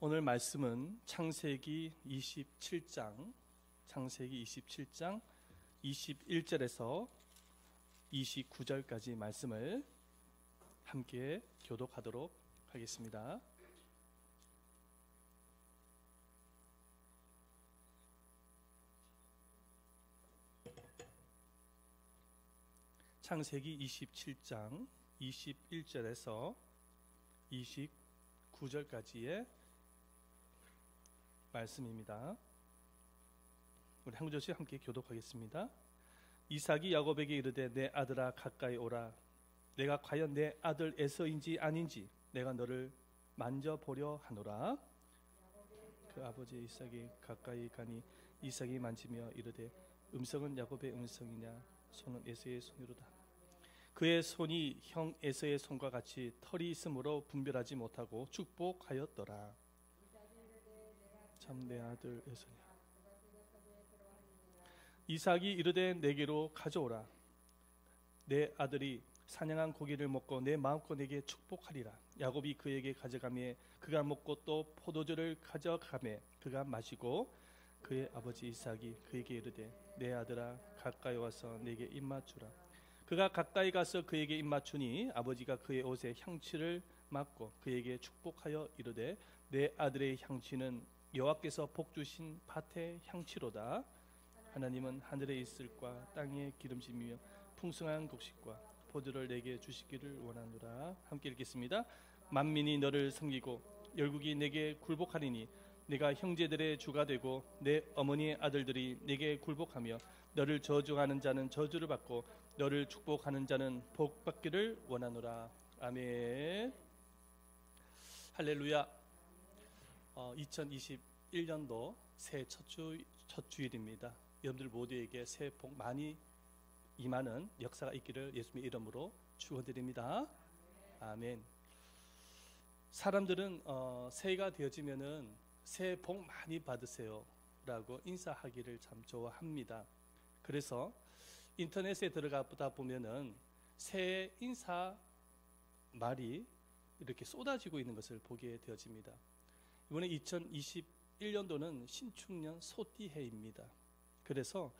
오늘 말씀은 창세기 27장 21절에서 29절까지 말씀을 함께 교독하도록 하겠습니다. 창세기 27장 21절에서 29절까지의 말씀입니다. 우리 한 구절씩 함께 교독하겠습니다. 이삭이 야곱에게 이르되 내 아들아 가까이 오라. 내가 과연 내 아들 에서인지 아닌지 내가 너를 만져보려 하노라. 그 아버지 이삭이 가까이 가니 이삭이 만지며 이르되 음성은 야곱의 음성이냐 손은 에서의 손이로다. 그의 손이 형 에서의 손과 같이 털이 있으므로 분별하지 못하고 축복하였더라. 참 내 아들 에서냐. 이삭이 이르되 내게로 가져오라. 내 아들이 사냥한 고기를 먹고 내 마음껏 내게 축복하리라. 야곱이 그에게 가져가매 그가 먹고 또 포도주를 가져가매 그가 마시고 그의 아버지 이삭이 그에게 이르되 내 아들아 가까이 와서 내게 입맞추라. 그가 가까이 가서 그에게 입맞추니 아버지가 그의 옷에 향취를 맡고 그에게 축복하여 이르되 내 아들의 향취는 여호와께서 복 주신 밭의 향취로다. 하나님은 하늘에 있을과 땅에 기름짐이며 풍성한 곡식과 포도를 내게 주시기를 원하노라. 함께 읽겠습니다. 만민이 너를 섬기고 열국이 내게 굴복하리니 내가 형제들의 주가 되고 내 어머니의 아들들이 내게 굴복하며 너를 저주하는 자는 저주를 받고 너를 축복하는 자는 복 받기를 원하노라. 아멘. 할렐루야. 2021년도 새해 첫 주일입니다. 여러분들 모두에게 새해 복 많이 임하는 역사가 있기를 예수님의 이름으로 축원드립니다. 아멘. 사람들은 새해가 되어지면은 새해 복 많이 받으세요 라고 인사하기를 참 좋아합니다. 그래서 인터넷에 들어가다 보면은 새해 인사 말이 이렇게 쏟아지고 있는 것을 보게 되어집니다. 이번에 2021년도는 신축년 소띠해입니다. 그래서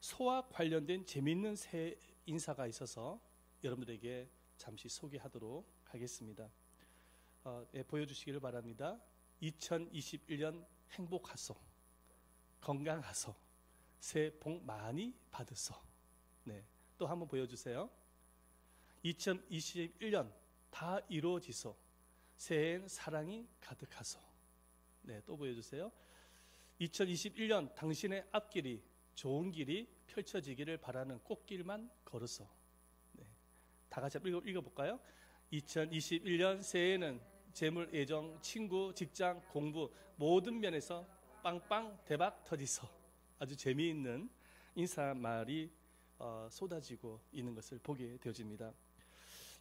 소와 관련된 재미있는 새해 인사가 있어서 여러분들에게 잠시 소개하도록 하겠습니다. 보여주시기를 바랍니다. 2021년 행복하소, 건강하소, 새해 복 많이 받으소. 네, 또 한번 보여주세요. 2021년 다 이루어지소, 새해엔 사랑이 가득하소. 네, 또 보여주세요. 2021년 당신의 앞길이 좋은 길이 펼쳐지기를 바라는 꽃길만 걸으소. 네, 다 같이 읽어볼까요? 2021년 새해에는 재물, 애정, 친구, 직장, 공부 모든 면에서 빵빵 대박 터지소. 아주 재미있는 인사말이 쏟아지고 있는 것을 보게 되어집니다.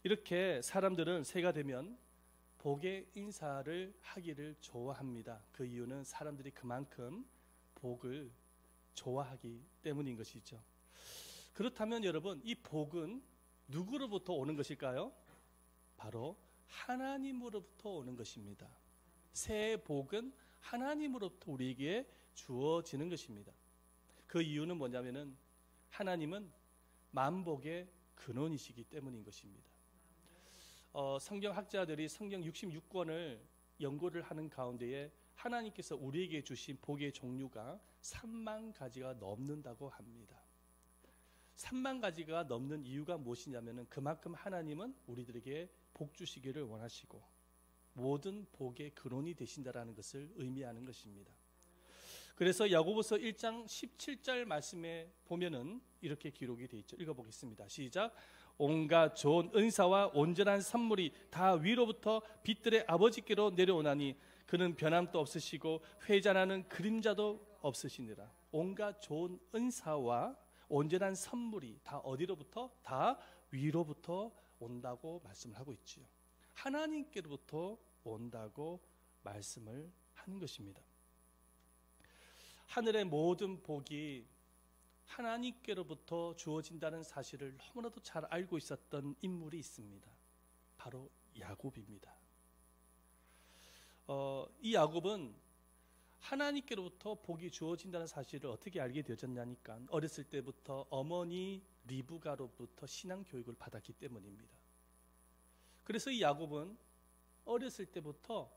이렇게 사람들은 새해가 되면 복의 인사를 하기를 좋아합니다. 그 이유는 사람들이 그만큼 복을 좋아하기 때문인 것이죠. 그렇다면 여러분, 이 복은 누구로부터 오는 것일까요? 바로 하나님으로부터 오는 것입니다. 새해 복은 하나님으로부터 우리에게 주어지는 것입니다. 그 이유는 뭐냐면은 하나님은 만복의 근원이시기 때문인 것입니다. 성경학자들이 성경 66권을 연구를 하는 가운데에 하나님께서 우리에게 주신 복의 종류가 3만 가지가 넘는다고 합니다. 3만 가지가 넘는 이유가 무엇이냐면 그만큼 하나님은 우리들에게 복 주시기를 원하시고 모든 복의 근원이 되신다라는 것을 의미하는 것입니다. 그래서 야고보서 1장 17절 말씀에 보면은 이렇게 기록이 되어 있죠. 읽어보겠습니다. 시작. 온갖 좋은 은사와 온전한 선물이 다 위로부터 빛들의 아버지께로 내려오나니 그는 변함도 없으시고 회잔하는 그림자도 없으시니라. 온갖 좋은 은사와 온전한 선물이 다 어디로부터? 다 위로부터 온다고 말씀을 하고 있지요. 하나님께로부터 온다고 말씀을 하는 것입니다. 하늘의 모든 복이 하나님께로부터 주어진다는 사실을 너무나도 잘 알고 있었던 인물이 있습니다. 바로 야곱입니다. 이 야곱은 하나님께로부터 복이 주어진다는 사실을 어떻게 알게 되어졌냐니까 어렸을 때부터 어머니 리브가로부터 신앙 교육을 받았기 때문입니다. 그래서 이 야곱은 어렸을 때부터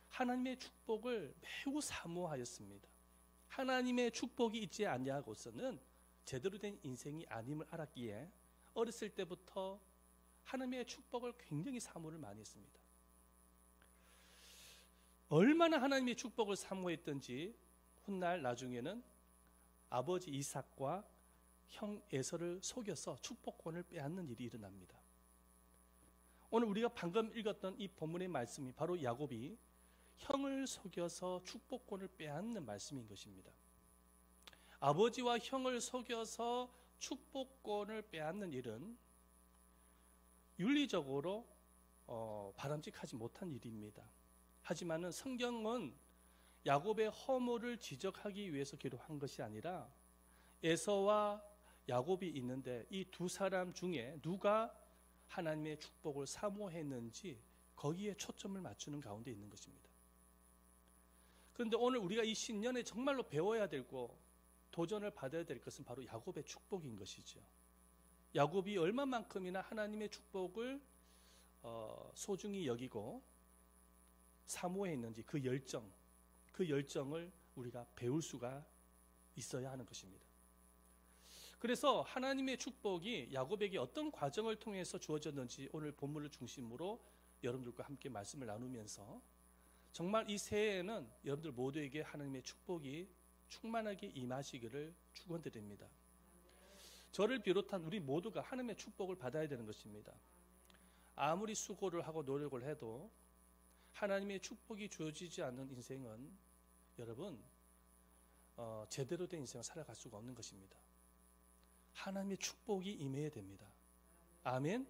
하나님의 축복을 매우 사모하였습니다. 하나님의 축복이 있지 아니하고서는 제대로 된 인생이 아님을 알았기에 어렸을 때부터 하나님의 축복을 굉장히 사모를 많이 했습니다. 얼마나 하나님의 축복을 사모했던지 훗날 나중에는 아버지 이삭과 형 에서를 속여서 축복권을 빼앗는 일이 일어납니다. 오늘 우리가 방금 읽었던 이 본문의 말씀이 바로 야곱이 형을 속여서 축복권을 빼앗는 말씀인 것입니다. 아버지와 형을 속여서 축복권을 빼앗는 일은 윤리적으로 바람직하지 못한 일입니다. 하지만은 성경은 야곱의 허물을 지적하기 위해서 기록한 것이 아니라 에서와 야곱이 있는데 이 두 사람 중에 누가 하나님의 축복을 사모했는지 거기에 초점을 맞추는 가운데 있는 것입니다. 그런데 오늘 우리가 이 신년에 정말로 배워야 되고 도전을 받아야 될 것은 바로 야곱의 축복인 것이죠. 야곱이 얼마만큼이나 하나님의 축복을 소중히 여기고 사모했는지 그 열정을 우리가 배울 수가 있어야 하는 것입니다. 그래서 하나님의 축복이 야곱에게 어떤 과정을 통해서 주어졌는지 오늘 본문을 중심으로 여러분들과 함께 말씀을 나누면서 정말 이 새해에는 여러분들 모두에게 하나님의 축복이 충만하게 임하시기를 축원드립니다. 저를 비롯한 우리 모두가 하나님의 축복을 받아야 되는 것입니다. 아무리 수고를 하고 노력을 해도 하나님의 축복이 주어지지 않는 인생은 여러분 제대로 된 인생을 살아갈 수가 없는 것입니다. 하나님의 축복이 임해야 됩니다. 아멘.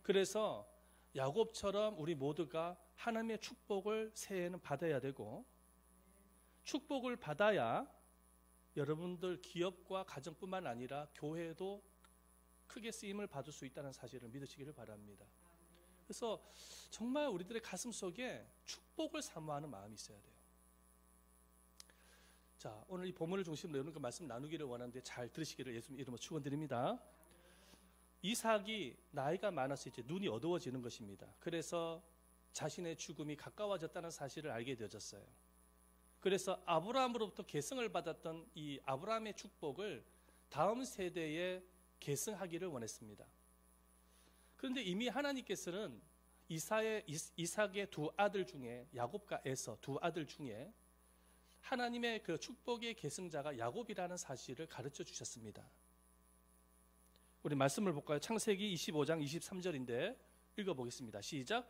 그래서 야곱처럼 우리 모두가 하나님의 축복을 새해에는 받아야 되고 축복을 받아야 여러분들 기업과 가정뿐만 아니라 교회도 크게 쓰임을 받을 수 있다는 사실을 믿으시기를 바랍니다. 그래서 정말 우리들의 가슴 속에 축복을 사모하는 마음이 있어야 돼요. 자, 오늘 이 본문을 중심으로 여러분과 말씀 나누기를 원하는데 잘 들으시기를 예수님 이름으로 축원드립니다. 이삭이 나이가 많아서 이제 눈이 어두워지는 것입니다. 그래서 자신의 죽음이 가까워졌다는 사실을 알게 되어졌어요. 그래서 아브라함으로부터 계승을 받았던 이 아브라함의 축복을 다음 세대에 계승하기를 원했습니다. 그런데 이미 하나님께서는 이삭의 두 아들 중에 야곱과 에서 두 아들 중에 하나님의 그 축복의 계승자가 야곱이라는 사실을 가르쳐 주셨습니다. 우리 말씀을 볼까요? 창세기 25장 23절인데 읽어보겠습니다. 시작.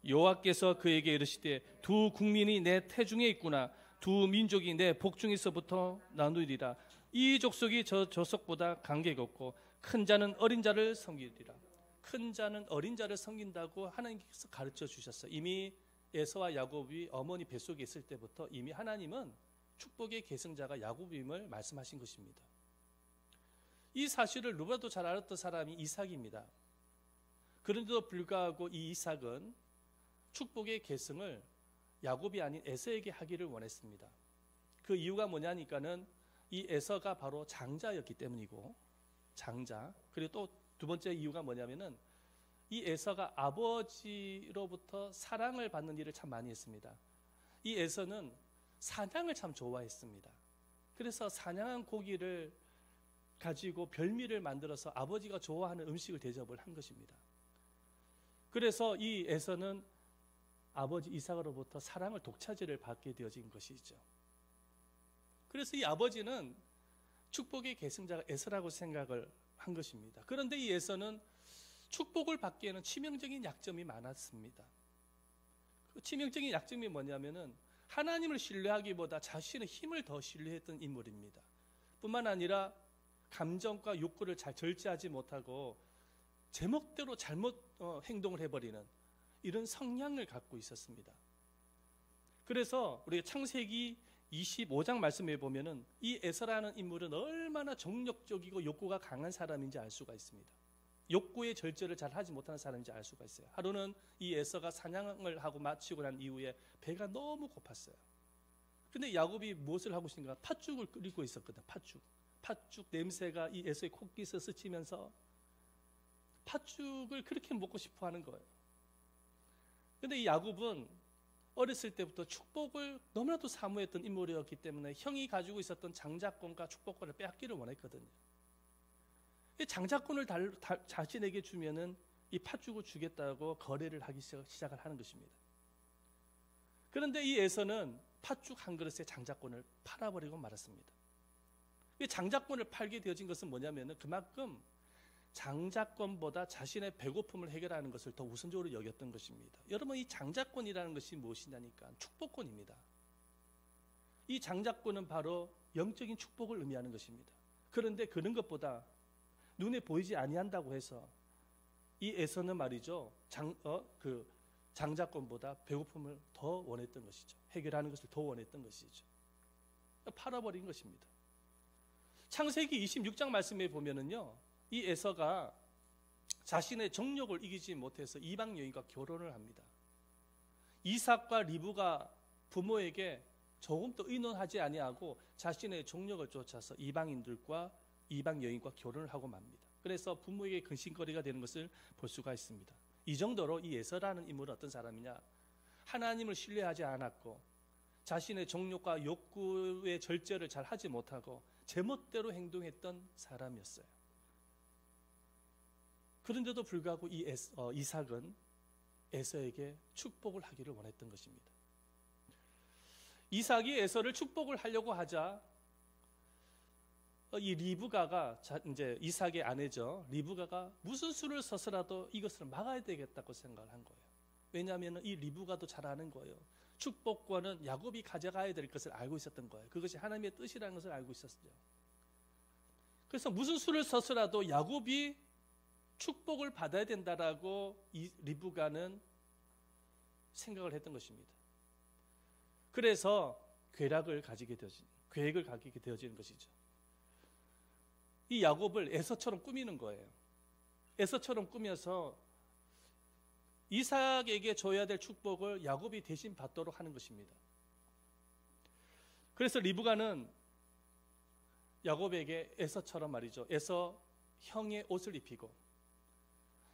여호와께서 그에게 이르시되 두 국민이 내 태중에 있구나. 두 민족이 내 복중에서부터 나누리라. 이 족속이 저 족속보다 관계가 없고 큰 자는 어린 자를 섬기리라. 큰 자는 어린 자를 섬긴다고 하나님께서 가르쳐 주셨어요. 이미 에서와 야곱이 어머니 뱃속에 있을 때부터 이미 하나님은 축복의 계승자가 야곱임을 말씀하신 것입니다. 이 사실을 누구라도 잘 알았던 사람이 이삭입니다. 그런데도 불구하고 이 이삭은 축복의 계승을 야곱이 아닌 에서에게 하기를 원했습니다. 그 이유가 뭐냐니까는 이 에서가 바로 장자였기 때문이고 장자. 그리고 또 두 번째 이유가 뭐냐면은 이 에서가 아버지로부터 사랑을 받는 일을 참 많이 했습니다. 이 에서는 사냥을 참 좋아했습니다. 그래서 사냥한 고기를 가지고 별미를 만들어서 아버지가 좋아하는 음식을 대접을 한 것입니다. 그래서 이 에서는 아버지 이삭으로부터 사랑을 독차지를 받게 되어진 것이죠. 그래서 이 아버지는 축복의 계승자가 에서라고 생각을 한 것입니다. 그런데 이 에서는 축복을 받기에는 치명적인 약점이 많았습니다. 그 치명적인 약점이 뭐냐면은 하나님을 신뢰하기보다 자신의 힘을 더 신뢰했던 인물입니다. 뿐만 아니라 감정과 욕구를 잘 절제하지 못하고 제멋대로 잘못 행동을 해버리는 이런 성향을 갖고 있었습니다. 그래서 우리가 창세기 25장 말씀에 보면은 이 에서라는 인물은 얼마나 정력적이고 욕구가 강한 사람인지 알 수가 있습니다. 욕구의 절제를 잘 하지 못하는 사람인지 알 수가 있어요. 하루는 이 에서가 사냥을 하고 마치고 난 이후에 배가 너무 고팠어요. 근데 야곱이 무엇을 하고 있는가? 팥죽을 끓이고 있었거든. 팥죽 냄새가 이 에서의 코깃에 스치면서 팥죽을 그렇게 먹고 싶어 하는 거예요. 근데 이 야곱은 어렸을 때부터 축복을 너무나도 사모했던 인물이었기 때문에 형이 가지고 있었던 장자권과 축복권을 빼앗기를 원했거든요. 이 장자권을 자신에게 주면은 이 팥죽을 주겠다고 거래를 하기 시작을 하는 것입니다. 그런데 이 에서는 팥죽 한 그릇에 장자권을 팔아버리고 말았습니다. 이 장자권을 팔게 되어진 것은 뭐냐면은 그만큼 장자권보다 자신의 배고픔을 해결하는 것을 더 우선적으로 여겼던 것입니다. 여러분, 이 장자권이라는 것이 무엇이냐니까 축복권입니다. 이 장자권은 바로 영적인 축복을 의미하는 것입니다. 그런데 그런 것보다 눈에 보이지 아니한다고 해서 이 에서는 말이죠, 장자권보다 배고픔을 더 원했던 것이죠. 해결하는 것을 더 원했던 것이죠. 팔아버린 것입니다. 창세기 26장 말씀에 보면은요, 이 에서가 자신의 정욕을 이기지 못해서 이방 여인과 결혼을 합니다. 이삭과 리브가 부모에게 조금 더 의논하지 아니하고 자신의 정욕을 쫓아서 이방인들과 이방 여인과 결혼을 하고 맙니다. 그래서 부모에게 근심거리가 되는 것을 볼 수가 있습니다. 이 정도로 이 에서라는 인물은 어떤 사람이냐? 하나님을 신뢰하지 않았고 자신의 정욕과 욕구의 절제를 잘 하지 못하고 제멋대로 행동했던 사람이었어요. 그런데도 불구하고 이삭은 에서에게 축복을 하기를 원했던 것입니다. 이삭이 에서를 축복을 하려고 하자 이 리브가가 이제 이삭의 아내죠. 리브가가 무슨 수를 써서라도 이것을 막아야 되겠다고 생각을 한 거예요. 왜냐하면 이 리브가도 잘 아는 거예요. 축복권은 야곱이 가져가야 될 것을 알고 있었던 거예요. 그것이 하나님의 뜻이라는 것을 알고 있었어요. 그래서 무슨 수를 써서라도 야곱이 축복을 받아야 된다라고 이 리브가는 생각을 했던 것입니다. 그래서 계획을 가지게 되어지는 것이죠. 이 야곱을 에서처럼 꾸미는 거예요. 에서처럼 꾸며서 이삭에게 줘야 될 축복을 야곱이 대신 받도록 하는 것입니다. 그래서 리브가는 야곱에게 에서처럼 말이죠, 에서 형의 옷을 입히고,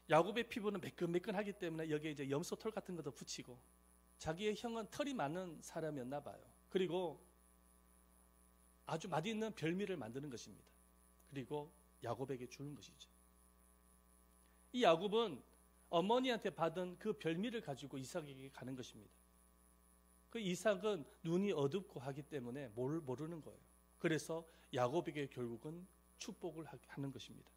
야곱의 피부는 매끈매끈하기 때문에 여기에 이제 염소털 같은 것도 붙이고, 자기의 형은 털이 많은 사람이었나 봐요. 그리고 아주 맛있는 별미를 만드는 것입니다. 그리고 야곱에게 주는 것이죠. 이 야곱은 어머니한테 받은 그 별미를 가지고 이삭에게 가는 것입니다. 그 이삭은 눈이 어둡고 하기 때문에 모르는 거예요. 그래서 야곱에게 결국은 축복을 하는 것입니다.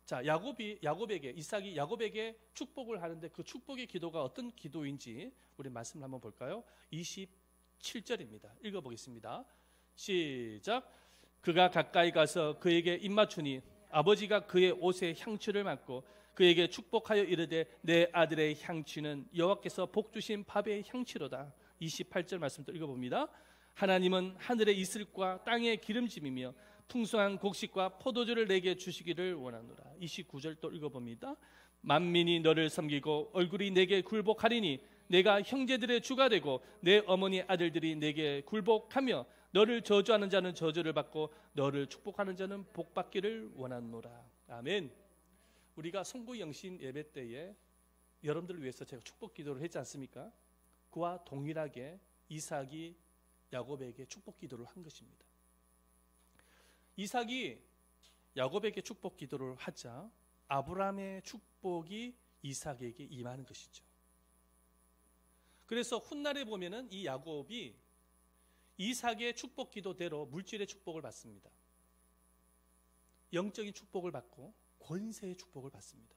자, 이삭이 야곱에게 축복을 하는데 그 축복의 기도가 어떤 기도인지 우리 말씀을 한번 볼까요? 27절입니다. 읽어보겠습니다. 시작. 그가 가까이 가서 그에게 입맞추니 아버지가 그의 옷에 향취를 맡고 그에게 축복하여 이르되 내 아들의 향취는 여호와께서 복 주신 밥의 향취로다. 28절 말씀도 읽어봅니다. 하나님은 하늘의 이슬과 땅의 기름짐이며 풍성한 곡식과 포도주를 내게 주시기를 원하노라. 29절 또 읽어봅니다. 만민이 너를 섬기고 얼굴이 내게 굴복하리니 내가 형제들의 주가 되고 내 어머니 아들들이 내게 굴복하며 너를 저주하는 자는 저주를 받고 너를 축복하는 자는 복받기를 원하노라. 아멘. 우리가 성부영신 예배 때에 여러분들을 위해서 제가 축복 기도를 했지 않습니까? 그와 동일하게 이삭이 야곱에게 축복 기도를 한 것입니다. 이삭이 야곱에게 축복 기도를 하자 아브라함의 축복이 이삭에게 임하는 것이죠. 그래서 훗날에 보면은 이 야곱이 이삭의 축복 기도대로 물질의 축복을 받습니다. 영적인 축복을 받고 권세의 축복을 받습니다.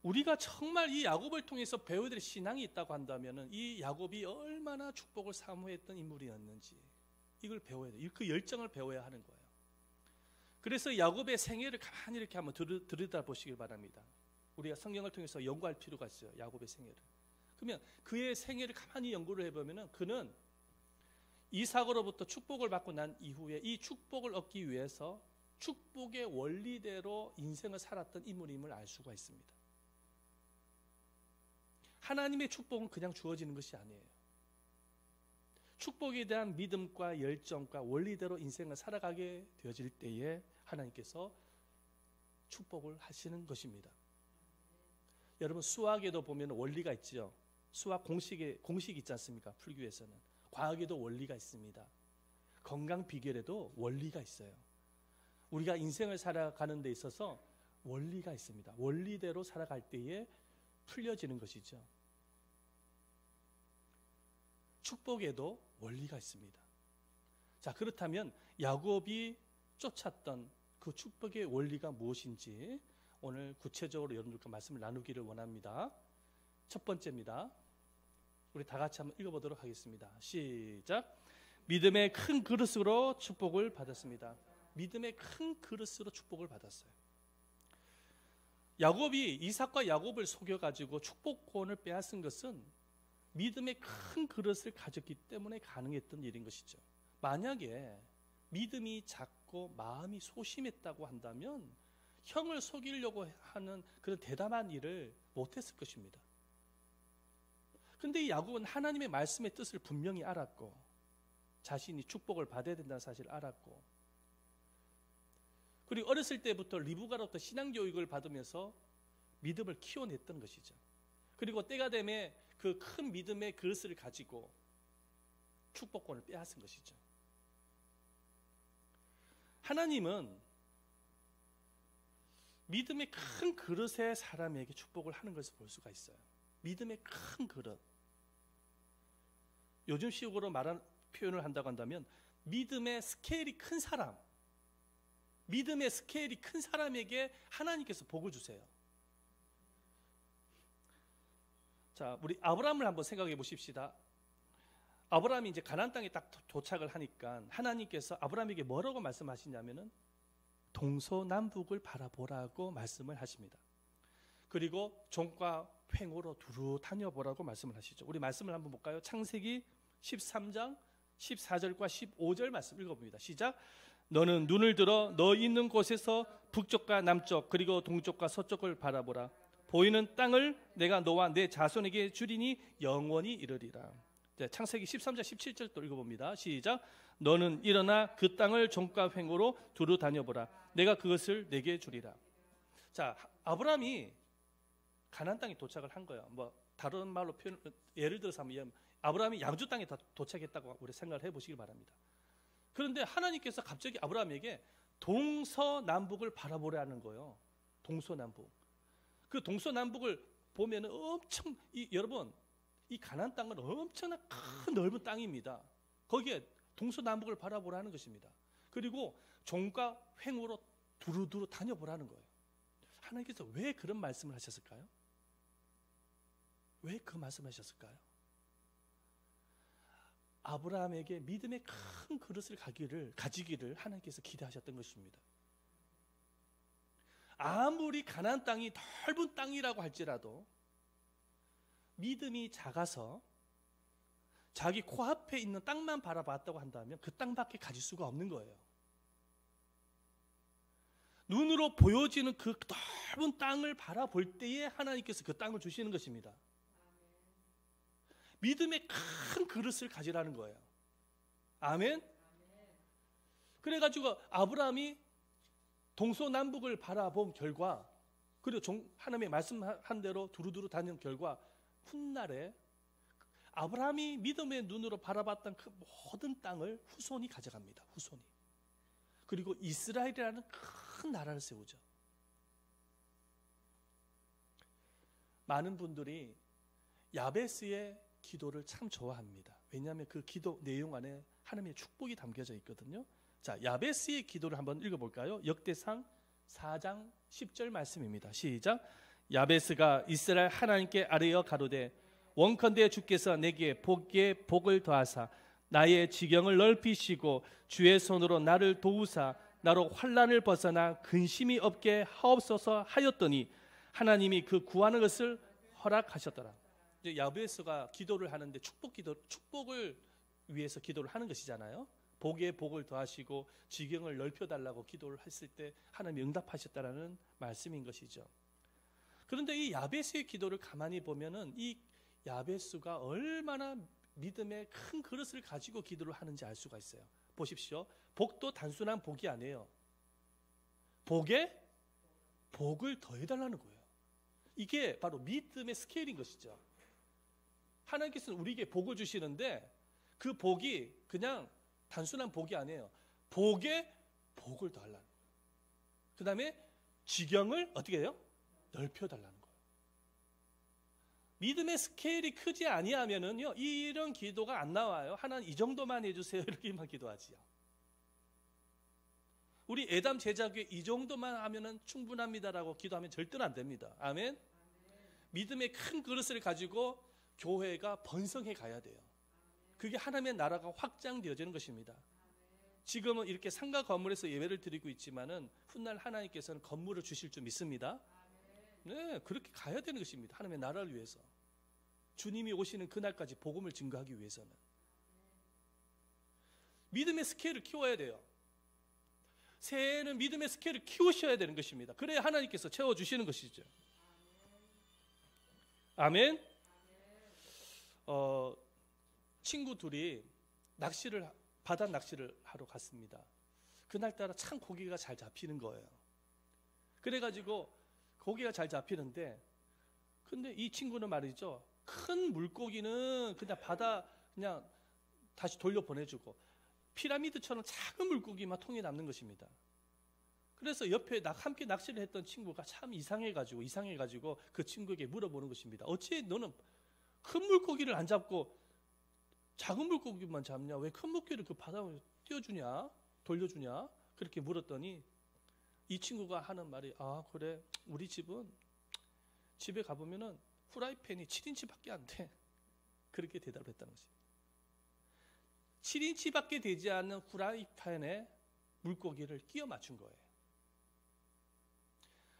우리가 정말 이 야곱을 통해서 배워야 될 신앙이 있다고 한다면 이 야곱이 얼마나 축복을 사모했던 인물이었는지 이걸 배워야 돼요. 그 열정을 배워야 하는 거예요. 그래서 야곱의 생애를 가만히 이렇게 한번 들여다보시길 바랍니다. 우리가 성경을 통해서 연구할 필요가 있어요. 야곱의 생애를. 그러면 그의 생애를 가만히 연구를 해보면 그는 이삭으로부터 축복을 받고 난 이후에 이 축복을 얻기 위해서 축복의 원리대로 인생을 살았던 인물임을 알 수가 있습니다. 하나님의 축복은 그냥 주어지는 것이 아니에요. 축복에 대한 믿음과 열정과 원리대로 인생을 살아가게 되어질 때에 하나님께서 축복을 하시는 것입니다. 여러분, 수학에도 보면 원리가 있죠. 수학 공식이 있지 않습니까? 풀기에서는. 과학에도 원리가 있습니다. 건강 비결에도 원리가 있어요. 우리가 인생을 살아가는 데 있어서 원리가 있습니다. 원리대로 살아갈 때에 풀려지는 것이죠. 축복에도 원리가 있습니다. 자, 그렇다면 야곱이 쫓았던 그 축복의 원리가 무엇인지 오늘 구체적으로 여러분들과 말씀을 나누기를 원합니다. 첫 번째입니다. 우리 다 같이 한번 읽어보도록 하겠습니다. 시작. 믿음의 큰 그릇으로 축복을 받았습니다. 믿음의 큰 그릇으로 축복을 받았어요. 야곱이 이삭과 야곱을 속여가지고 축복권을 빼앗은 것은 믿음의 큰 그릇을 가졌기 때문에 가능했던 일인 것이죠. 만약에 믿음이 작고 마음이 소심했다고 한다면 형을 속이려고 하는 그런 대담한 일을 못했을 것입니다. 그런데 이 야곱은 하나님의 말씀의 뜻을 분명히 알았고 자신이 축복을 받아야 된다는 사실을 알았고, 그리고 어렸을 때부터 리브가로부터 신앙교육을 받으면서 믿음을 키워냈던 것이죠. 그리고 때가 되면 그 큰 믿음의 그릇을 가지고 축복권을 빼앗은 것이죠. 하나님은 믿음의 큰 그릇의 사람에게 축복을 하는 것을 볼 수가 있어요. 믿음의 큰 그릇. 요즘 식으로 말한 표현을 한다고 한다면 믿음의 스케일이 큰 사람, 믿음의 스케일이 큰 사람에게 하나님께서 복을 주세요. 자, 우리 아브라함을 한번 생각해 보십시다. 아브라함이 이제 가나안 땅에 딱 도착을 하니까 하나님께서 아브라함에게 뭐라고 말씀하시냐면은 동서남북을 바라보라고 말씀을 하십니다. 그리고 종과 횡으로 두루 다녀보라고 말씀을 하시죠. 우리 말씀을 한번 볼까요? 창세기 13장 14절과 15절 말씀 읽어봅니다. 시작. 너는 눈을 들어 너 있는 곳에서 북쪽과 남쪽 그리고 동쪽과 서쪽을 바라보라. 보이는 땅을 내가 너와 내 자손에게 주리니 영원히 이르리라. 창세기 13장 17절 또 읽어봅니다. 시작. 너는 일어나 그 땅을 종과 횡으로 두루 다녀보라. 내가 그것을 내게 주리라. 자, 아브라함이 가나안 땅에 도착을 한 거예요. 뭐 다른 말로 표현, 예를 들어서 하면 아브라함이 양주 땅에 도착했다고 우리 생각을 해보시기 바랍니다. 그런데 하나님께서 갑자기 아브라함에게 동서남북을 바라보라는 거예요. 동서남북. 그 동서남북을 보면은 엄청 여러분 이 가나안 땅은 엄청난 큰 넓은 땅입니다. 거기에 동서남북을 바라보라는 것입니다. 그리고 종과 횡으로 두루두루 다녀보라는 거예요. 하나님께서 왜 그런 말씀을 하셨을까요? 왜 그 말씀을 하셨을까요? 아브라함에게 믿음의 큰 그릇을 가지기를 하나님께서 기대하셨던 것입니다. 아무리 가나안 땅이 넓은 땅이라고 할지라도 믿음이 작아서 자기 코앞에 있는 땅만 바라봤다고 한다면 그 땅밖에 가질 수가 없는 거예요. 눈으로 보여지는 그 넓은 땅을 바라볼 때에 하나님께서 그 땅을 주시는 것입니다. 믿음의 큰 그릇을 가지라는 거예요. 아멘. 그래가지고 아브라함이 동서남북을 바라본 결과, 그리고 하나님의 말씀한 대로 두루두루 다니는 결과 훗날에 아브라함이 믿음의 눈으로 바라봤던 그 모든 땅을 후손이 가져갑니다. 후손이. 그리고 이스라엘이라는 큰 나라를 세우죠. 많은 분들이 야베스의 기도를 참 좋아합니다. 왜냐하면 그 기도 내용 안에 하나님의 축복이 담겨져 있거든요. 자, 야베스의 기도를 한번 읽어볼까요? 역대상 4장 10절 말씀입니다. 시작. 야베스가 이스라엘 하나님께 아뢰어 가로되 원컨대 주께서 내게 복을 더하사 나의 지경을 넓히시고 주의 손으로 나를 도우사 나로 환난을 벗어나 근심이 없게 하옵소서 하였더니 하나님이 그 구하는 것을 허락하셨더라. 이제 야베스가 기도를 하는데 축복을 위해서 기도를 하는 것이잖아요. 복에 복을 더하시고 지경을 넓혀달라고 기도를 했을 때 하나님이 응답하셨다라는 말씀인 것이죠. 그런데 이 야베스의 기도를 가만히 보면은 이 야베스가 얼마나 믿음의 큰 그릇을 가지고 기도를 하는지 알 수가 있어요. 보십시오. 복도 단순한 복이 아니에요. 복에 복을 더해달라는 거예요. 이게 바로 믿음의 스케일인 것이죠. 하나님께서는 우리에게 복을 주시는데 그 복이 그냥 단순한 복이 아니에요. 복에 복을 더하려는 거예요. 그 다음에 지경을 어떻게 해요? 넓혀달라는 거예요. 믿음의 스케일이 크지 아니하면은요, 이런 기도가 안 나와요. 하나님 이 정도만 해주세요 이렇게만 기도하지요. 우리 애담 제자교회 이 정도만 하면은 충분합니다라고 기도하면 절대로 안 됩니다. 아멘. 믿음의 큰 그릇을 가지고 교회가 번성해 가야 돼요. 그게 하나님의 나라가 확장되어지는 것입니다. 지금은 이렇게 상가 건물에서 예배를 드리고 있지만은 훗날 하나님께서는 건물을 주실 줄 믿습니다. 네, 그렇게 가야 되는 것입니다. 하나님의 나라를 위해서. 주님이 오시는 그날까지 복음을 증거하기 위해서는. 믿음의 스케일을 키워야 돼요. 새해에는 믿음의 스케일을 키우셔야 되는 것입니다. 그래야 하나님께서 채워주시는 것이죠. 아멘. 친구 둘이 바다 낚시를 하러 갔습니다. 그날따라 참 고기가 잘 잡히는 거예요. 그래가지고 고기가 잘 잡히는데, 근데 이 친구는 말이죠, 큰 물고기는 그냥 그냥 다시 돌려 보내주고 피라미드처럼 작은 물고기만 통에 남는 것입니다. 그래서 옆에 함께 낚시를 했던 친구가 참 이상해가지고 그 친구에게 물어보는 것입니다. 어찌 너는 큰 물고기를 안 잡고 작은 물고기만 잡냐? 왜 큰 물고기를 그 바다에 띄워주냐? 돌려주냐? 그렇게 물었더니 이 친구가 하는 말이, 아 그래, 우리 집은 집에 가보면은 후라이팬이 7인치밖에 안 돼. 그렇게 대답을 했다는 것입니다. 7인치밖에 되지 않는 후라이팬에 물고기를 끼워 맞춘 거예요.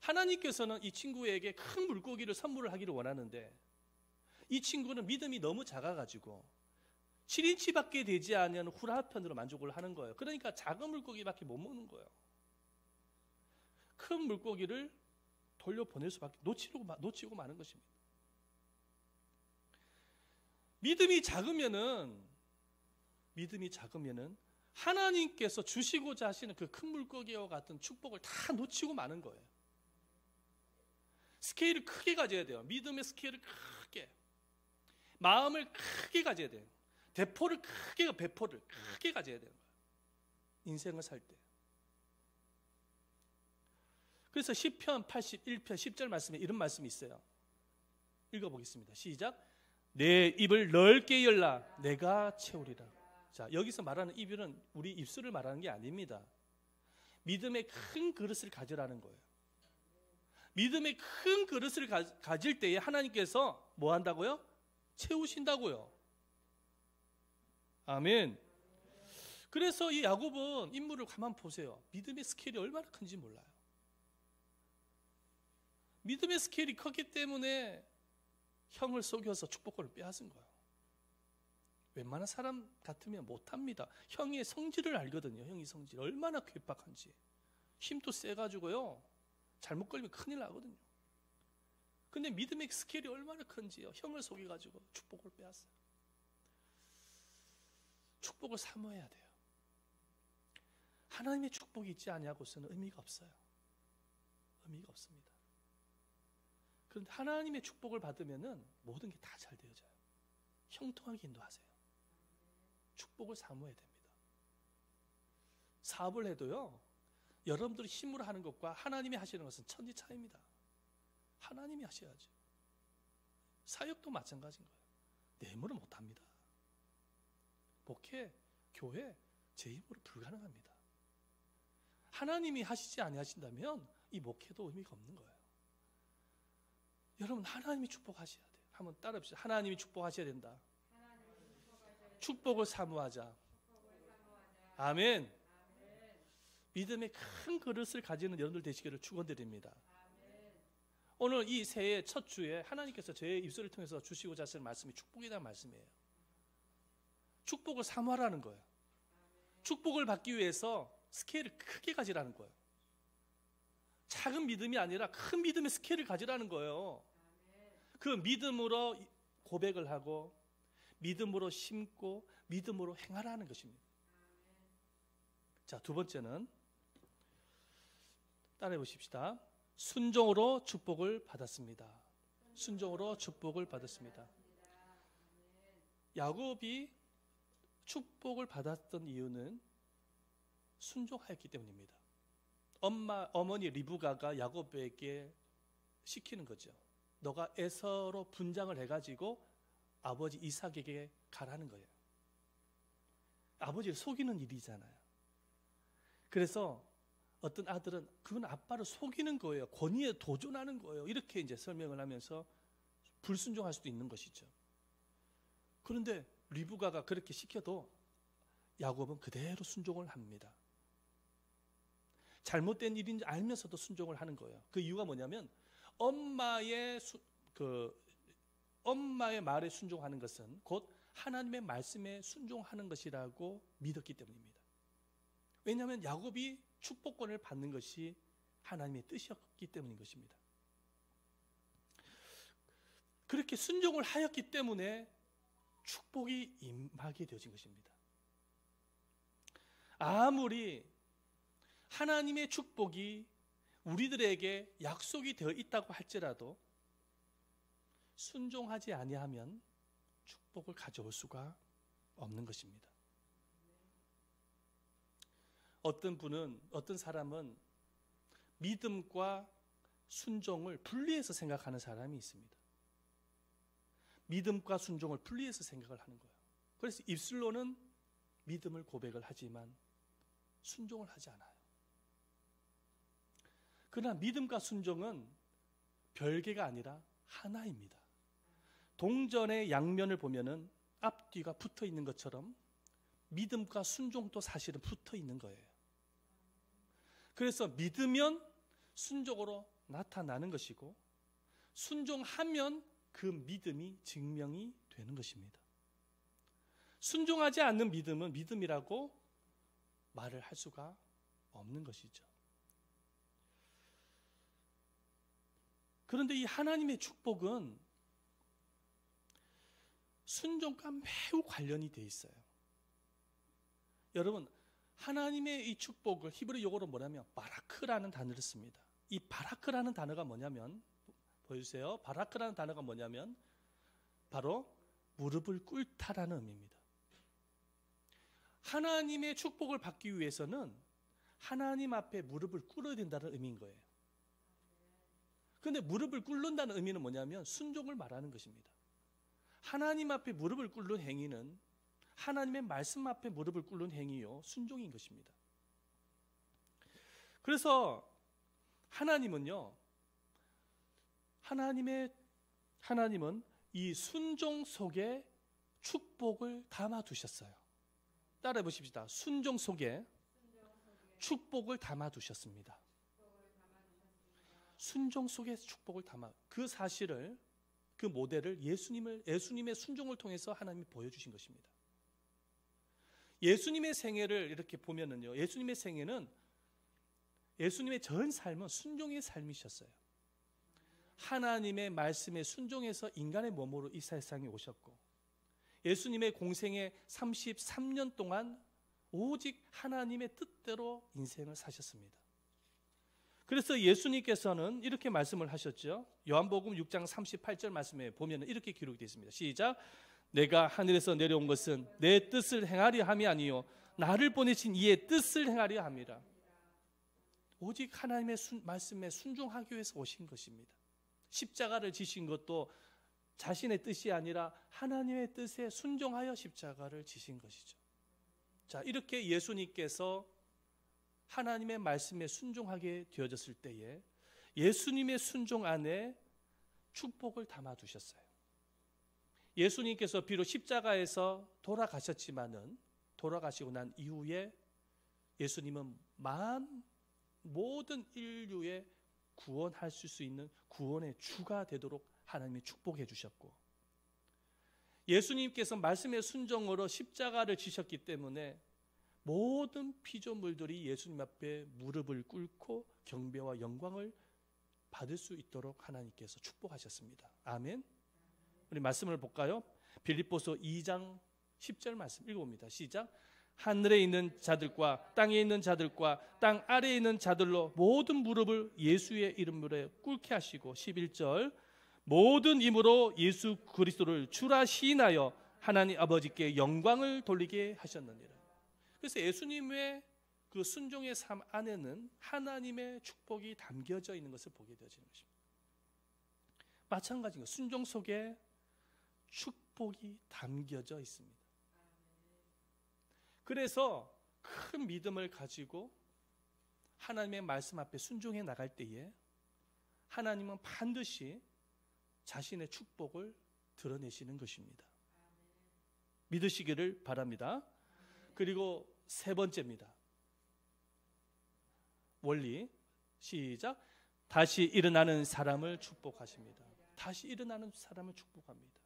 하나님께서는 이 친구에게 큰 물고기를 선물을 하기를 원하는데 이 친구는 믿음이 너무 작아가지고 7인치밖에 되지 않는 후라이팬으로 만족을 하는 거예요. 그러니까 작은 물고기밖에 못 먹는 거예요. 큰 물고기를 돌려보낼 수밖에 놓치고 마는 것입니다. 믿음이 작으면은 하나님께서 주시고자 하시는 그 큰 물고기와 같은 축복을 다 놓치고 마는 거예요. 스케일을 크게 가져야 돼요. 믿음의 스케일을 크게, 마음을 크게 가져야 돼요. 배포를 크게 가져야 되는 거예요. 인생을 살 때. 그래서 시편 81편 10절 말씀에 이런 말씀이 있어요. 읽어보겠습니다. 시작. 내 입을 넓게 열라 내가 채우리라. 자, 여기서 말하는 입은 우리 입술을 말하는 게 아닙니다. 믿음의 큰 그릇을 가지라는 거예요. 믿음의 큰 그릇을 가질 때에 하나님께서 뭐 한다고요? 채우신다고요. 아멘. 그래서 이 야곱은 인물을 가만 보세요. 믿음의 스케일이 얼마나 큰지 몰라요. 믿음의 스케일이 컸기 때문에 형을 속여서 축복권을 빼앗은 거예요. 웬만한 사람 같으면 못합니다. 형의 성질을 알거든요. 형의 성질 얼마나 괴팍한지. 힘도 세가지고요, 잘못 걸리면 큰일 나거든요. 근데 믿음의 스케일이 얼마나 큰지요. 형을 속여가지고 축복을 빼앗어요. 축복을 사모해야 돼요. 하나님의 축복이 있지 아니하고서는 의미가 없어요. 의미가 없습니다. 그런데 하나님의 축복을 받으면은 모든 게 다 잘 되어져요. 형통하게 인도하세요. 축복을 사모해야 됩니다. 사업을 해도요, 여러분들이 힘으로 하는 것과 하나님이 하시는 것은 천지 차이입니다. 하나님이 하셔야죠. 사역도 마찬가지인 거예요. 내 힘으로 못합니다. 목회, 교회 제 힘으로 불가능합니다. 하나님이 하시지 아니하신다면 이 목회도 의미가 없는 거예요. 여러분, 하나님이 축복하셔야 돼요. 한번 따라합시다. 하나님이 축복하셔야 된다. 축복을 사모하자. 아멘. 믿음의 큰 그릇을 가지는 여러분들 되시기를 축원드립니다. 오늘 이 새해 첫 주에 하나님께서 제 입술을 통해서 주시고자 하시는 말씀이 축복이라는 말씀이에요. 축복을 사모하라는 거예요. 축복을 받기 위해서 스케일을 크게 가지라는 거예요. 작은 믿음이 아니라 큰 믿음의 스케일을 가지라는 거예요. 그 믿음으로 고백을 하고 믿음으로 심고 믿음으로 행하라는 것입니다. 자, 두 번째는 따라해 보십시다. 순종으로 축복을 받았습니다. 순종으로 축복을 받았습니다. 야곱이 축복을 받았던 이유는 순종하였기 때문입니다. 어머니 리브가가 야곱에게 시키는 거죠. 너가 에서로 분장을 해가지고 아버지 이삭에게 가라는 거예요. 아버지를 속이는 일이잖아요. 그래서 어떤 아들은 그건 아빠를 속이는 거예요. 권위에 도전하는 거예요. 이렇게 이제 설명을 하면서 불순종할 수도 있는 것이죠. 그런데 리브가가 그렇게 시켜도 야곱은 그대로 순종을 합니다. 잘못된 일인지 알면서도 순종을 하는 거예요. 그 이유가 뭐냐면 엄마의 말에 순종하는 것은 곧 하나님의 말씀에 순종하는 것이라고 믿었기 때문입니다. 왜냐하면 야곱이 축복권을 받는 것이 하나님의 뜻이었기 때문인 것입니다. 그렇게 순종을 하였기 때문에 축복이 임하게 되어진 것입니다. 아무리 하나님의 축복이 우리들에게 약속이 되어 있다고 할지라도 순종하지 아니하면 축복을 가져올 수가 없는 것입니다. 어떤 사람은 믿음과 순종을 분리해서 생각하는 사람이 있습니다. 믿음과 순종을 분리해서 생각을 하는 거예요. 그래서 입술로는 믿음을 고백을 하지만 순종을 하지 않아요. 그러나 믿음과 순종은 별개가 아니라 하나입니다. 동전의 양면을 보면은 앞뒤가 붙어 있는 것처럼 믿음과 순종도 사실은 붙어 있는 거예요. 그래서 믿으면 순종으로 나타나는 것이고 순종하면 그 믿음이 증명이 되는 것입니다. 순종하지 않는 믿음은 믿음이라고 말을 할 수가 없는 것이죠. 그런데 이 하나님의 축복은 순종과 매우 관련이 되어 있어요. 여러분, 하나님의 이 축복을 히브리 용어로 뭐냐면 바라크라는 단어를 씁니다. 이 바라크라는 단어가 뭐냐면 보여주세요. 바라크라는 단어가 뭐냐면 바로 무릎을 꿇다라는 의미입니다. 하나님의 축복을 받기 위해서는 하나님 앞에 무릎을 꿇어야 된다는 의미인 거예요. 그런데 무릎을 꿇는다는 의미는 뭐냐면 순종을 말하는 것입니다. 하나님 앞에 무릎을 꿇는 행위는 하나님의 말씀 앞에 무릎을 꿇는 행위요 순종인 것입니다. 그래서 하나님은 이 순종 속에 축복을 담아 두셨어요. 따라해 보십시다. 순종 속에 축복을 담아 두셨습니다. 순종 속에 축복을 담아, 그 사실을, 그 모델을 예수님의 순종을 통해서 하나님이 보여주신 것입니다. 예수님의 생애를 이렇게 보면은요, 예수님의 생애는 예수님의 전 삶은 순종의 삶이셨어요. 하나님의 말씀에 순종해서 인간의 몸으로 이 세상에 오셨고, 예수님의 공생의 33년 동안 오직 하나님의 뜻대로 인생을 사셨습니다. 그래서 예수님께서는 이렇게 말씀을 하셨죠. 요한복음 6장 38절 말씀에 보면 이렇게 기록이 되어 있습니다. 시작. 내가 하늘에서 내려온 것은 내 뜻을 행하려 함이 아니요 나를 보내신 이의 뜻을 행하려 함이라. 오직 하나님의 말씀에 순종하기 위해서 오신 것입니다. 십자가를 지신 것도 자신의 뜻이 아니라 하나님의 뜻에 순종하여 십자가를 지신 것이죠. 자, 이렇게 예수님께서 하나님의 말씀에 순종하게 되어졌을 때에 예수님의 순종 안에 축복을 담아 두셨어요. 예수님께서 비록 십자가에서 돌아가셨지만은 돌아가시고 난 이후에 예수님은 모든 인류의 구원할 수 있는 구원의 주가 되도록 하나님이 축복해 주셨고, 예수님께서 말씀의 순종으로 십자가를 지셨기 때문에 모든 피조물들이 예수님 앞에 무릎을 꿇고 경배와 영광을 받을 수 있도록 하나님께서 축복하셨습니다. 아멘. 우리 말씀을 볼까요? 빌립보서 2장 10절 말씀 읽어봅니다. 시작. 하늘에 있는 자들과 땅에 있는 자들과 땅 아래에 있는 자들로 모든 무릎을 예수의 이름으로 꿇게 하시고 11절 모든 힘으로 예수 그리스도를 주라 시인하여 하나님 아버지께 영광을 돌리게 하셨느니라. 그래서 예수님의 그 순종의 삶 안에는 하나님의 축복이 담겨져 있는 것을 보게 되어지는 것입니다. 마찬가지인 것, 순종 속에 축복이 담겨져 있습니다. 그래서 큰 믿음을 가지고 하나님의 말씀 앞에 순종해 나갈 때에 하나님은 반드시 자신의 축복을 드러내시는 것입니다. 믿으시기를 바랍니다. 그리고 세 번째입니다. 원리 시작. 다시 일어나는 사람을 축복하십니다. 다시 일어나는 사람을 축복합니다.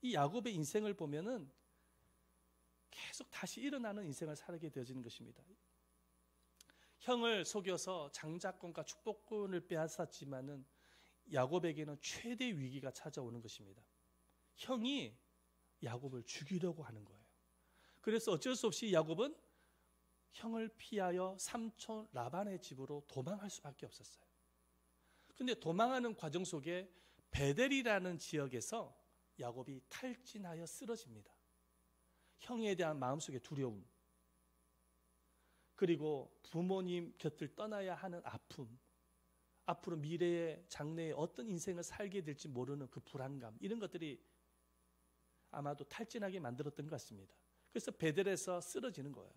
이 야곱의 인생을 보면은 계속 다시 일어나는 인생을 살게 되어지는 것입니다. 형을 속여서 장자권과 축복권을 빼앗았지만은 야곱에게는 최대 위기가 찾아오는 것입니다. 형이 야곱을 죽이려고 하는 거예요. 그래서 어쩔 수 없이 야곱은 형을 피하여 삼촌 라반의 집으로 도망할 수밖에 없었어요. 그런데 도망하는 과정 속에 베델이라는 지역에서 야곱이 탈진하여 쓰러집니다. 형에 대한 마음속의 두려움, 그리고 부모님 곁을 떠나야 하는 아픔, 앞으로 미래의 장래에 어떤 인생을 살게 될지 모르는 그 불안감, 이런 것들이 아마도 탈진하게 만들었던 것 같습니다. 그래서 베델에서 쓰러지는 거예요.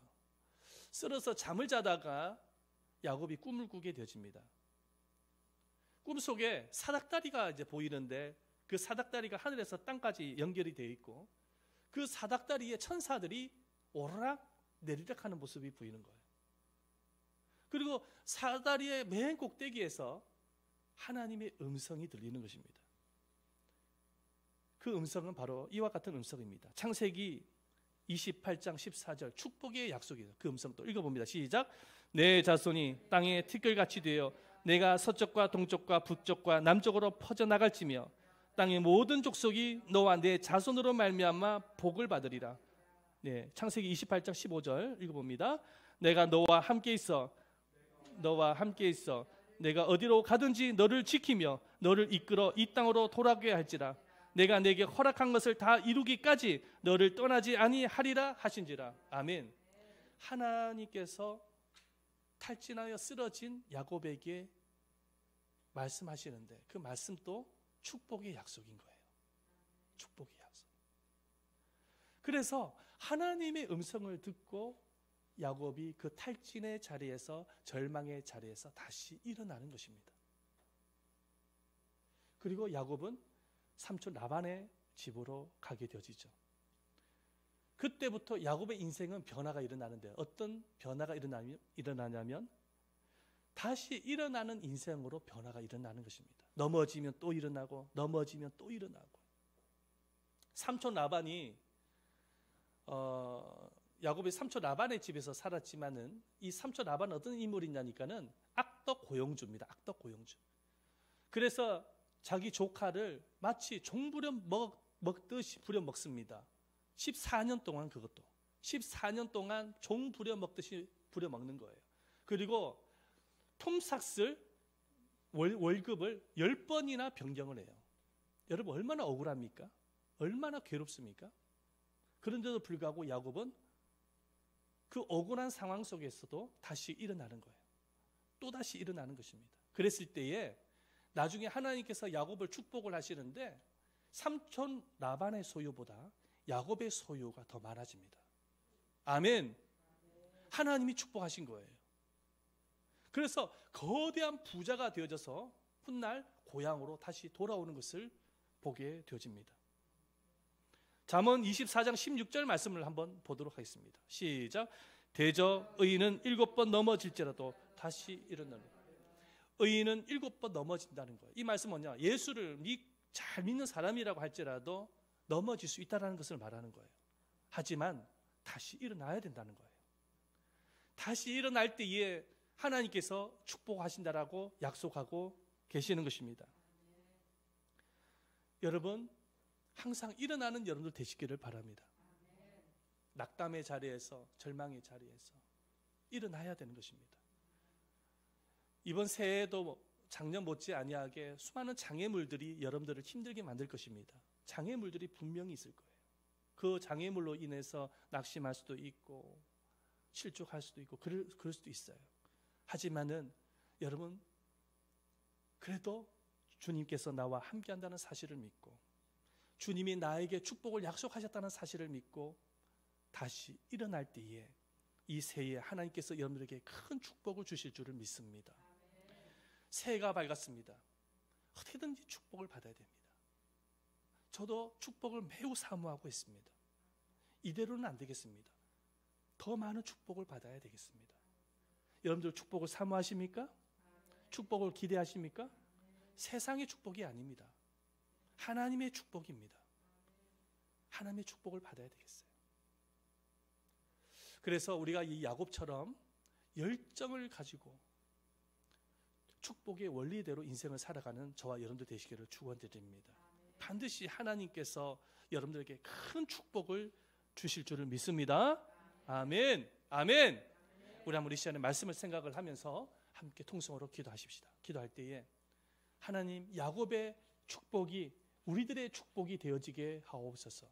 쓰러서 잠을 자다가 야곱이 꿈을 꾸게 되어집니다. 꿈속에 사닥다리가 이제 보이는데 그 사닥다리가 하늘에서 땅까지 연결이 되어 있고 그 사닥다리에 천사들이 오르락 내리락 하는 모습이 보이는 거예요. 그리고 사다리의 맨 꼭대기에서 하나님의 음성이 들리는 것입니다. 그 음성은 바로 이와 같은 음성입니다. 창세기 28장 14절 축복의 약속이에요. 그 음성 또 읽어봅니다. 시작. 내 자손이 땅에 티끌같이 되어 내가 서쪽과 동쪽과 북쪽과 남쪽으로 퍼져나갈지며 땅의 모든 족속이 너와 내 자손으로 말미암아 복을 받으리라. 네, 창세기 28장 15절 읽어봅니다. 내가 너와 함께 있어 내가 어디로 가든지 너를 지키며 너를 이끌어 이 땅으로 돌아오게 할지라. 내가 내게 허락한 것을 다 이루기까지 너를 떠나지 아니하리라 하신지라. 아멘. 하나님께서 탈진하여 쓰러진 야곱에게 말씀하시는데 그 말씀도 축복의 약속인 거예요. 축복의 약속. 그래서 하나님의 음성을 듣고 야곱이 그 탈진의 자리에서, 절망의 자리에서 다시 일어나는 것입니다. 그리고 야곱은 삼촌 라반의 집으로 가게 되어지죠. 그때부터 야곱의 인생은 변화가 일어나는데 어떤 변화가 일어나냐면 다시 일어나는 인생으로 변화가 일어나는 것입니다. 넘어지면 또 일어나고 넘어지면 또 일어나고. 삼촌 라반이 야곱이 삼촌 라반의 집에서 살았지만은 이 삼촌 라반은 어떤 인물이냐니까는 악덕 고용주입니다. 악덕 고용주. 그래서 자기 조카를 마치 종부려 먹듯이 부려 먹습니다. 14년 동안 그것도 14년 동안 종 부려 먹듯이 부려 먹는 거예요. 그리고 톰삭을 월급을 10번이나 변경을 해요. 여러분 얼마나 억울합니까? 얼마나 괴롭습니까? 그런데도 불구하고 야곱은 그 억울한 상황 속에서도 다시 일어나는 거예요. 또다시 일어나는 것입니다. 그랬을 때에 나중에 하나님께서 야곱을 축복을 하시는데 삼촌 라반의 소유보다 야곱의 소유가 더 많아집니다. 아멘. 하나님이 축복하신 거예요. 그래서 거대한 부자가 되어져서 훗날 고향으로 다시 돌아오는 것을 보게 되어집니다. 잠언 24장 16절 말씀을 한번 보도록 하겠습니다. 시작. 대저 의인은 7번 넘어질지라도 다시 일어나는. 의인은 7번 넘어진다는 거예요. 이 말씀은 뭐냐? 예수를 잘 믿는 사람이라고 할지라도 넘어질 수 있다는 것을 말하는 거예요. 하지만 다시 일어나야 된다는 거예요. 다시 일어날 때에 하나님께서 축복하신다라고 약속하고 계시는 것입니다. 여러분, 항상 일어나는 여러분들 되시기를 바랍니다. 낙담의 자리에서, 절망의 자리에서 일어나야 되는 것입니다. 이번 새해에도 작년 못지 아니하게 수많은 장애물들이 여러분들을 힘들게 만들 것입니다. 장애물들이 분명히 있을 거예요. 그 장애물로 인해서 낙심할 수도 있고 실족할 수도 있고 그럴 수도 있어요. 하지만은 여러분, 그래도 주님께서 나와 함께한다는 사실을 믿고 주님이 나에게 축복을 약속하셨다는 사실을 믿고 다시 일어날 때에 이 새해에 하나님께서 여러분들에게 큰 축복을 주실 줄을 믿습니다. 새해가 밝았습니다. 어떻게든지 축복을 받아야 됩니다. 저도 축복을 매우 사모하고 있습니다. 이대로는 안 되겠습니다. 더 많은 축복을 받아야 되겠습니다. 여러분들 축복을 사모하십니까? 축복을 기대하십니까? 세상의 축복이 아닙니다. 하나님의 축복입니다. 하나님의 축복을 받아야 되겠어요. 그래서 우리가 이 야곱처럼 열정을 가지고 축복의 원리대로 인생을 살아가는 저와 여러분들 되시기를 축원드립니다. 반드시 하나님께서 여러분들에게 큰 축복을 주실 줄을 믿습니다. 아멘. 아멘. 우리 한번 이 시간에 말씀을 생각을 하면서 함께 통성으로 기도하십시다. 기도할 때에 하나님, 야곱의 축복이 우리들의 축복이 되어지게 하옵소서.